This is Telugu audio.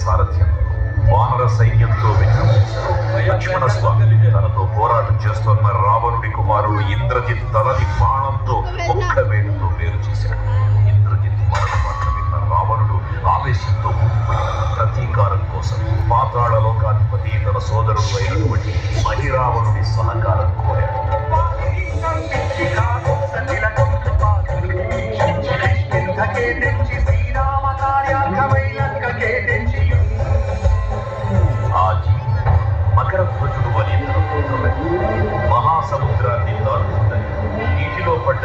సారథ్యం వానర సైన్యంతో విక్రమించారు. లక్ష్మణ స్వామి తనతో పోరాటం చేస్తున్న రావణుడి కుమారుడు ఇంద్రజిత్ తలని బాణంతో ఒక్క వేలుతో వేరు చేశాడు. ఇంద్రజిత్ మరణ వార్త విన్న రావణుడు ఆవేశంతో ప్రతీకారం కోసం పాతాళ లోకాధిపతి తన సోదరుడు అయినటువంటి మహిరావణుడి సహకారం కోరాడు. మకర ధ్వజుడు అని మహాసముద్రాన్ని దాటుతుందని నీటిలో పడ్డ